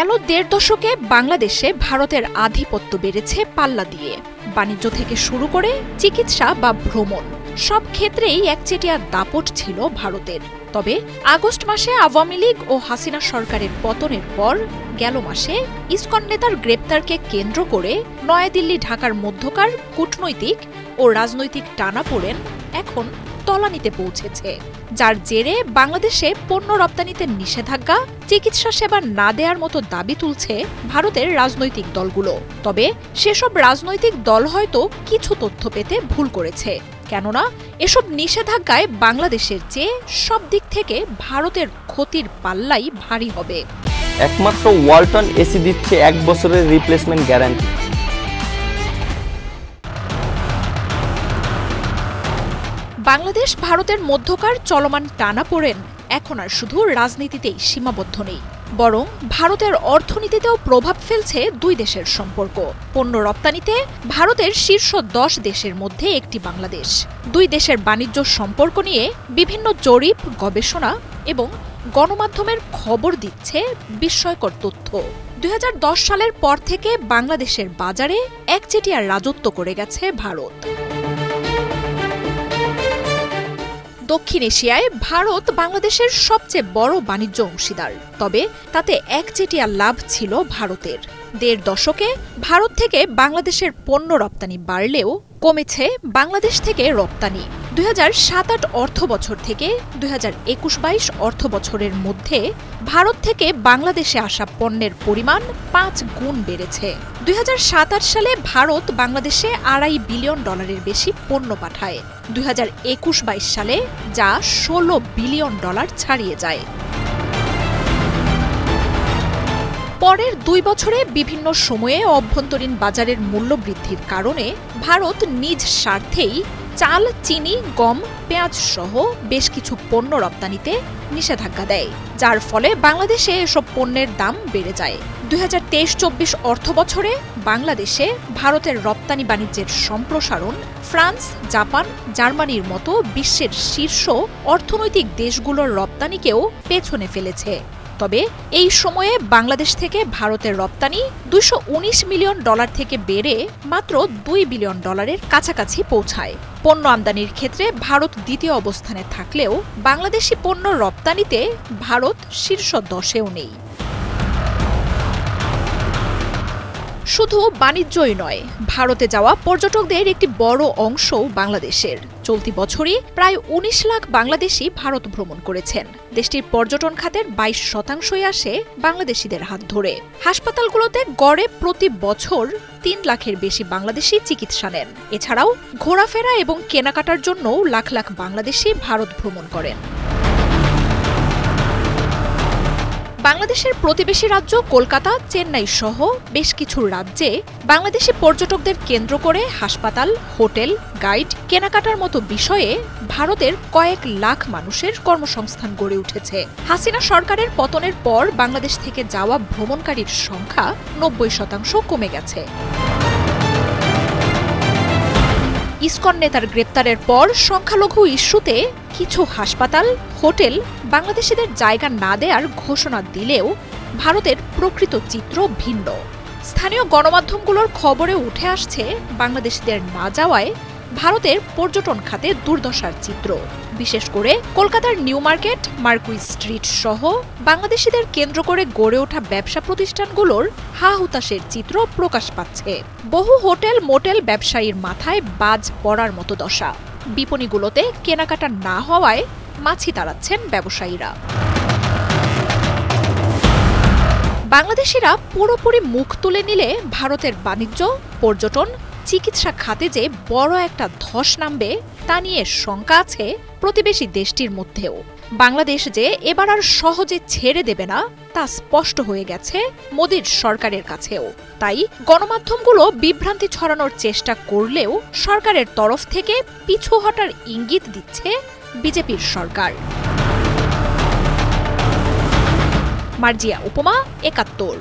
গেল ১.৫ দশকে বাংলাদেশে ভারতের আধিপত্য বেড়েছে পাল্লা দিয়ে। বাণিজ্য থেকে শুরু করে চিকিৎসা বা ভ্রমণ সব ক্ষেত্রেই একচেটিয়া দাপট ছিল ভারতের। তবে আগস্ট মাসে আওয়ামী লীগ ও হাসিনা সরকারের পতনের পর গেল মাসে ইসকন নেতার গ্রেপ্তারকে কেন্দ্র করে নয়াদিল্লি ঢাকার মধ্যকার কূটনৈতিক ও রাজনৈতিক টানাপোড়েন এখন তলানিতে পৌঁছেছে, যার জেরে বাংলাদেশে পণ্য রপ্তানিতে নিষেধাজ্ঞা, চিকিৎসা সেবা না দেওয়ার মতো দাবি তুলছে ভারতের রাজনৈতিক দলগুলো। তবে সেসব রাজনৈতিক দল হয়তো কিছু তথ্য পেতে ভুল করেছে, কেননা এসব নিষেধাজ্ঞায় বাংলাদেশের চেয়ে সব দিক থেকে ভারতের ক্ষতির পাল্লাই ভারী হবে। একমাত্র ওয়ালটন এসি দিচ্ছে 1 বছরের রিপ্লেসমেন্ট গ্যারান্টি। বাংলাদেশ ভারতের মধ্যকার চলমান টানাপোড়েন এখন আর শুধু রাজনীতিতেই সীমাবদ্ধ নেই, বরং ভারতের অর্থনীতিতেও প্রভাব ফেলছে দুই দেশের সম্পর্ক। পণ্য রপ্তানিতে ভারতের শীর্ষ 10 দেশের মধ্যে একটি বাংলাদেশ। দুই দেশের বাণিজ্য সম্পর্ক নিয়ে বিভিন্ন জরিপ, গবেষণা এবং গণমাধ্যমের খবর দিচ্ছে বিস্ময়কর তথ্য। 2010 সালের পর থেকে বাংলাদেশের বাজারে একচেটিয়া রাজত্ব করে গেছে ভারত। দক্ষিণ এশিয়ায় ভারত বাংলাদেশের সবচেয়ে বড় বাণিজ্য অংশীদার, তবে তাতে একচেটিয়া লাভ ছিল ভারতের। 1.৫ দশকে ভারত থেকে বাংলাদেশের পণ্য রপ্তানি বাড়লেও কমেছে বাংলাদেশ থেকে রপ্তানি। 2007-08 অর্থ বছর থেকে 2021-22 অর্থ বছরের মধ্যে ভারত থেকে বাংলাদেশে আসা পণ্যের পরিমাণ 5 গুণ বেড়েছে। 2007-08 সালে ভারত বাংলাদেশে $2.5 বিলিয়ন বেশি পণ্য পাঠায়। 2021-22 সালে যা $16 বিলিয়ন ছাড়িয়ে যায়। পরের 2 বছরে বিভিন্ন সময়ে অভ্যন্তরীণ বাজারের মূল্য বৃদ্ধির কারণে ভারত নিজ স্বার্থেই চাল, চিনি, গম, পেঁয়াজ সহ বেশ কিছু পণ্য রপ্তানিতে নিষেধাজ্ঞা দেয়, যার ফলে বাংলাদেশে এসব পণ্যের দাম বেড়ে যায়। 2023-24 অর্থ বছরে বাংলাদেশে ভারতের রপ্তানি বাণিজ্যের সম্প্রসারণ ফ্রান্স, জাপান, জার্মানির মতো বিশ্বের শীর্ষ অর্থনৈতিক দেশগুলোর রপ্তানিকেও পেছনে ফেলেছে। তবে এই সময়ে বাংলাদেশ থেকে ভারতের রপ্তানি $219 মিলিয়ন থেকে বেড়ে মাত্র $2 বিলিয়ন কাছাকাছি পৌঁছায়। পণ্য আমদানির ক্ষেত্রে ভারত দ্বিতীয় অবস্থানে থাকলেও বাংলাদেশি পণ্য রপ্তানিতে ভারত শীর্ষ 10-এও নেই। শুধু বাণিজ্যই নয়, ভারতে যাওয়া পর্যটকদের একটি বড় অংশও বাংলাদেশের। চলতি বছরই প্রায় 19 লাখ বাংলাদেশি ভারত ভ্রমণ করেছেন। দেশটির পর্যটন খাতের 22% আসে বাংলাদেশিদের হাত ধরে। হাসপাতালগুলোতে গড়ে প্রতি বছর 3 লাখের বেশি বাংলাদেশি চিকিৎসা নেন। এছাড়াও ঘোরাফেরা এবং কেনাকাটার জন্য লাখ লাখ বাংলাদেশি ভারত ভ্রমণ করেন। বাংলাদেশের প্রতিবেশী রাজ্য কলকাতা, চেন্নাই সহ বেশ কিছু রাজ্যে বাংলাদেশি পর্যটকদের কেন্দ্র করে হাসপাতাল, হোটেল, গাইড, কেনাকাটার মতো বিষয়ে ভারতের কয়েক লাখ মানুষের কর্মসংস্থান গড়ে উঠেছে। হাসিনা সরকারের পতনের পর বাংলাদেশ থেকে যাওয়া ভ্রমণকারীর সংখ্যা 90% কমে গেছে। ইসকন নেতার গ্রেপ্তারের পর সংখ্যালঘু ইস্যুতে কিছু হাসপাতাল, হোটেল বাংলাদেশিদের জায়গা না দেওয়ার ঘোষণা দিলেও ভারতের প্রকৃত চিত্র ভিন্ন। স্থানীয় গণমাধ্যমগুলোর খবরে উঠে আসছে বাংলাদেশিদের না যাওয়ায় ভারতের পর্যটন খাতে দুর্দশার চিত্র। বিশেষ করে কলকাতার নিউ মার্কেট, মার্কুইজ স্ট্রিট সহ বাংলাদেশিদের কেন্দ্র করে গড়ে ওঠা ব্যবসা প্রতিষ্ঠানগুলোর হা-হুতাশের চিত্র প্রকাশ পাচ্ছে। বহু হোটেল, মোটেল ব্যবসায়ীর মাথায় বাজ পড়ার মতো দশা। বিপণিগুলোতে কেনাকাটা না হওয়ায় মাছি তাড়াচ্ছেন ব্যবসায়ীরা। বাংলাদেশিরা পুরোপুরি মুখ তুলে নিলে ভারতের বাণিজ্য, পর্যটন, চিকিৎসা খাতে যে বড় একটা ধস নামবে তা নিয়ে শঙ্কা আছে প্রতিবেশী দেশটির মধ্যেও। বাংলাদেশ যে এবার আর সহজে ছেড়ে দেবে না তা স্পষ্ট হয়ে গেছে মোদির সরকারের কাছেও। তাই গণমাধ্যমগুলো বিভ্রান্তি ছড়ানোর চেষ্টা করলেও সরকারের তরফ থেকে পিছু হটার ইঙ্গিত দিচ্ছে বিজেপির সরকার। মার্জিয়া উপমা, ৭১।